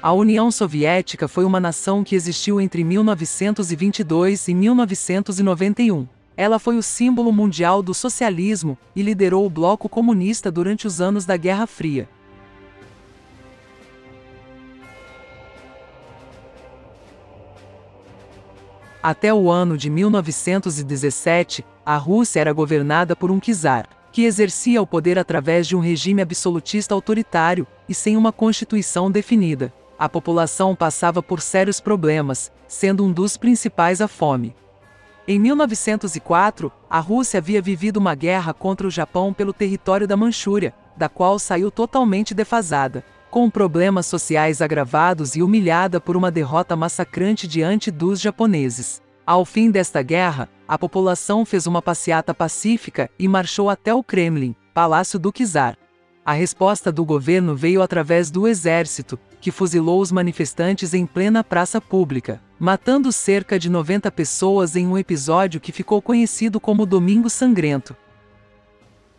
A União Soviética foi uma nação que existiu entre 1922 e 1991. Ela foi o símbolo mundial do socialismo e liderou o bloco comunista durante os anos da Guerra Fria. Até o ano de 1917, a Rússia era governada por um czar, que exercia o poder através de um regime absolutista autoritário e sem uma constituição definida. A população passava por sérios problemas, sendo um dos principais a fome. Em 1904, a Rússia havia vivido uma guerra contra o Japão pelo território da Manchúria, da qual saiu totalmente defasada, com problemas sociais agravados e humilhada por uma derrota massacrante diante dos japoneses. Ao fim desta guerra, a população fez uma passeata pacífica e marchou até o Kremlin, palácio do czar. A resposta do governo veio através do exército, que fuzilou os manifestantes em plena praça pública, matando cerca de 90 pessoas em um episódio que ficou conhecido como Domingo Sangrento.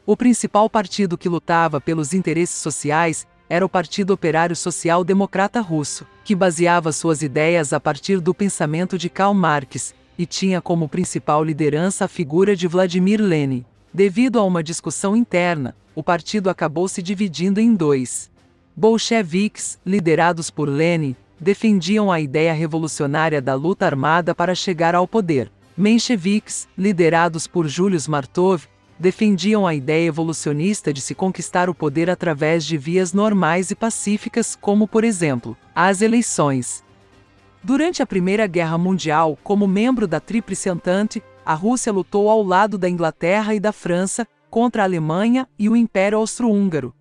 O principal partido que lutava pelos interesses sociais era o Partido Operário Social Democrata Russo, que baseava suas ideias a partir do pensamento de Karl Marx, e tinha como principal liderança a figura de Vladimir Lenin. Devido a uma discussão interna, o partido acabou se dividindo em dois. Bolcheviques, liderados por Lenin, defendiam a ideia revolucionária da luta armada para chegar ao poder. Mencheviques, liderados por Julius Martov, defendiam a ideia evolucionista de se conquistar o poder através de vias normais e pacíficas, como, por exemplo, as eleições. Durante a Primeira Guerra Mundial, como membro da Tríplice Entente, a Rússia lutou ao lado da Inglaterra e da França contra a Alemanha e o Império Austro-Húngaro.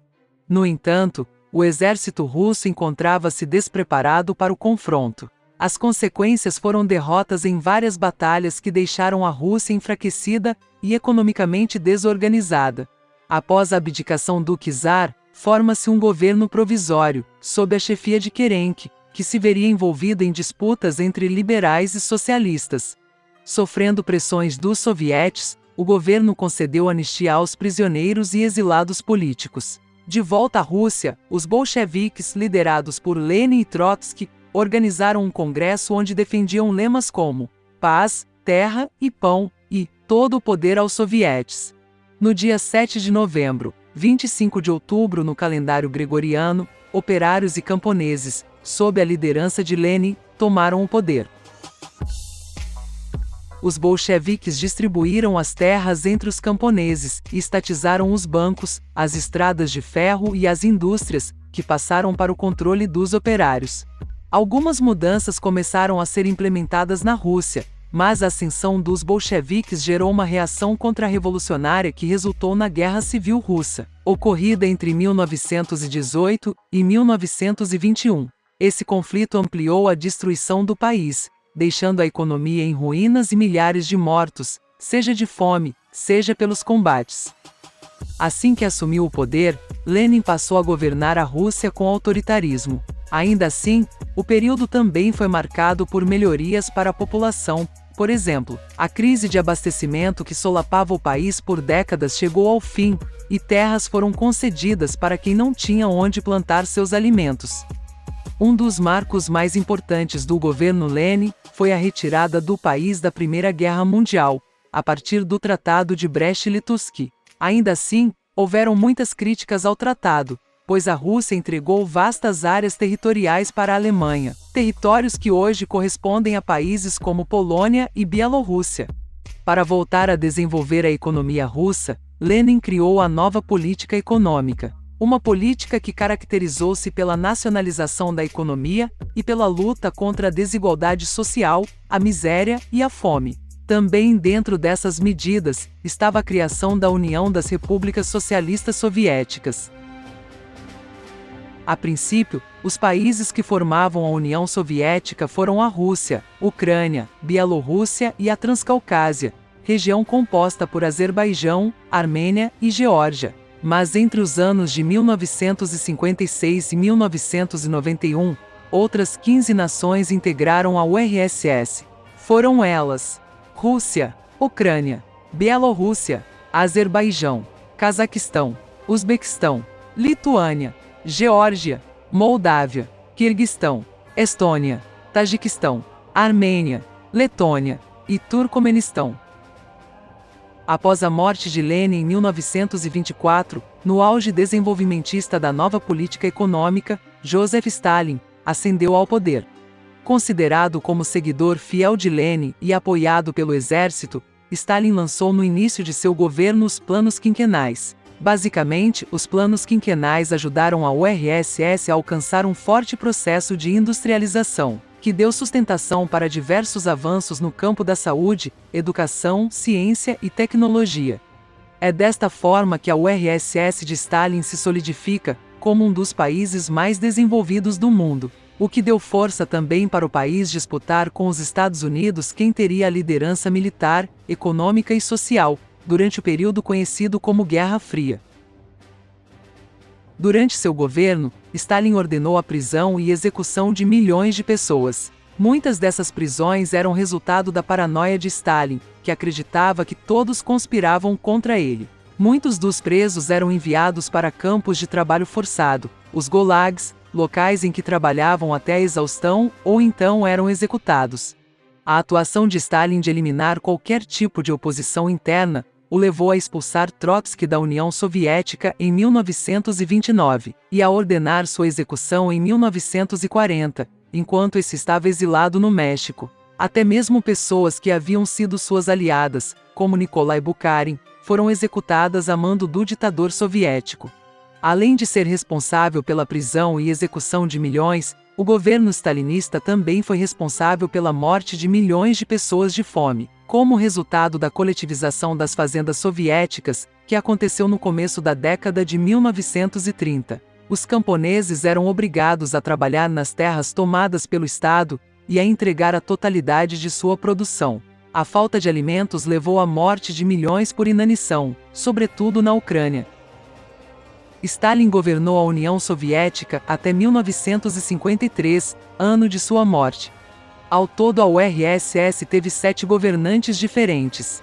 No entanto, o exército russo encontrava-se despreparado para o confronto. As consequências foram derrotas em várias batalhas que deixaram a Rússia enfraquecida e economicamente desorganizada. Após a abdicação do czar, forma-se um governo provisório, sob a chefia de Kerenc, que se veria envolvido em disputas entre liberais e socialistas. Sofrendo pressões dos sovietes, o governo concedeu anistia aos prisioneiros e exilados políticos. De volta à Rússia, os bolcheviques, liderados por Lenin e Trotsky, organizaram um congresso onde defendiam lemas como paz, terra e pão, e todo o poder aos sovietes. No dia 7 de novembro, 25 de outubro no calendário gregoriano, operários e camponeses, sob a liderança de Lenin, tomaram o poder. Os bolcheviques distribuíram as terras entre os camponeses e estatizaram os bancos, as estradas de ferro e as indústrias, que passaram para o controle dos operários. Algumas mudanças começaram a ser implementadas na Rússia, mas a ascensão dos bolcheviques gerou uma reação contra-revolucionária que resultou na Guerra Civil Russa, ocorrida entre 1918 e 1921. Esse conflito ampliou a destruição do país, deixando a economia em ruínas e milhares de mortos, seja de fome, seja pelos combates. Assim que assumiu o poder, Lenin passou a governar a Rússia com autoritarismo. Ainda assim, o período também foi marcado por melhorias para a população. Por exemplo, a crise de abastecimento que solapava o país por décadas chegou ao fim, e terras foram concedidas para quem não tinha onde plantar seus alimentos. Um dos marcos mais importantes do governo Lenin foi a retirada do país da Primeira Guerra Mundial, a partir do Tratado de Brest-Litovsk. Ainda assim, houveram muitas críticas ao tratado, pois a Rússia entregou vastas áreas territoriais para a Alemanha, territórios que hoje correspondem a países como Polônia e Bielorrússia. Para voltar a desenvolver a economia russa, Lenin criou a nova política econômica, uma política que caracterizou-se pela nacionalização da economia e pela luta contra a desigualdade social, a miséria e a fome. Também dentro dessas medidas, estava a criação da União das Repúblicas Socialistas Soviéticas. A princípio, os países que formavam a União Soviética foram a Rússia, Ucrânia, Bielorrússia e a Transcaucásia, região composta por Azerbaijão, Armênia e Geórgia. Mas entre os anos de 1956 e 1991, outras 15 nações integraram a URSS. Foram elas: Rússia, Ucrânia, Bielorrússia, Azerbaijão, Cazaquistão, Uzbequistão, Lituânia, Geórgia, Moldávia, Quirguistão, Estônia, Tajiquistão, Armênia, Letônia e Turcomenistão. Após a morte de Lenin em 1924, no auge desenvolvimentista da nova política econômica, Joseph Stalin ascendeu ao poder. Considerado como seguidor fiel de Lenin e apoiado pelo exército, Stalin lançou no início de seu governo os planos quinquenais. Basicamente, os planos quinquenais ajudaram a URSS a alcançar um forte processo de industrialização, que deu sustentação para diversos avanços no campo da saúde, educação, ciência e tecnologia. É desta forma que a URSS de Stalin se solidifica como um dos países mais desenvolvidos do mundo, o que deu força também para o país disputar com os Estados Unidos quem teria a liderança militar, econômica e social, durante o período conhecido como Guerra Fria. Durante seu governo, Stalin ordenou a prisão e execução de milhões de pessoas. Muitas dessas prisões eram resultado da paranoia de Stalin, que acreditava que todos conspiravam contra ele. Muitos dos presos eram enviados para campos de trabalho forçado, os gulags, locais em que trabalhavam até a exaustão ou então eram executados. A atuação de Stalin de eliminar qualquer tipo de oposição interna o levou a expulsar Trotsky da União Soviética em 1929 e a ordenar sua execução em 1940, enquanto esse estava exilado no México. Até mesmo pessoas que haviam sido suas aliadas, como Nikolai Bukharin, foram executadas a mando do ditador soviético. Além de ser responsável pela prisão e execução de milhões, o governo stalinista também foi responsável pela morte de milhões de pessoas de fome, como resultado da coletivização das fazendas soviéticas, que aconteceu no começo da década de 1930. Os camponeses eram obrigados a trabalhar nas terras tomadas pelo Estado e a entregar a totalidade de sua produção. A falta de alimentos levou à morte de milhões por inanição, sobretudo na Ucrânia. Stalin governou a União Soviética até 1953, ano de sua morte. Ao todo, a URSS teve 7 governantes diferentes.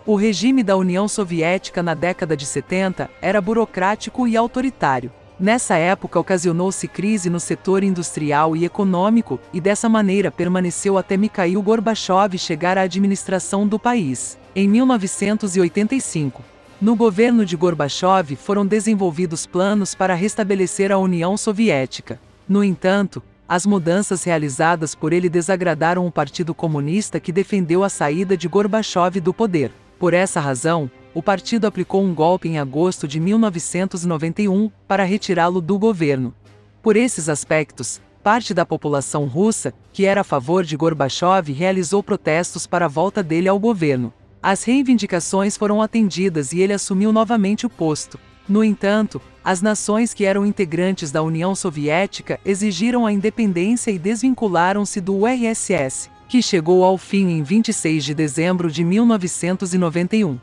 O regime da União Soviética na década de 70 era burocrático e autoritário. Nessa época ocasionou-se crise no setor industrial e econômico e dessa maneira permaneceu até Mikhail Gorbachev chegar à administração do país, em 1985. No governo de Gorbachev foram desenvolvidos planos para restabelecer a União Soviética. No entanto, as mudanças realizadas por ele desagradaram o Partido Comunista, que defendeu a saída de Gorbachev do poder. Por essa razão, o partido aplicou um golpe em agosto de 1991 para retirá-lo do governo. Por esses aspectos, parte da população russa, que era a favor de Gorbachev, realizou protestos para a volta dele ao governo. As reivindicações foram atendidas e ele assumiu novamente o posto. No entanto, as nações que eram integrantes da União Soviética exigiram a independência e desvincularam-se do URSS, que chegou ao fim em 26 de dezembro de 1991.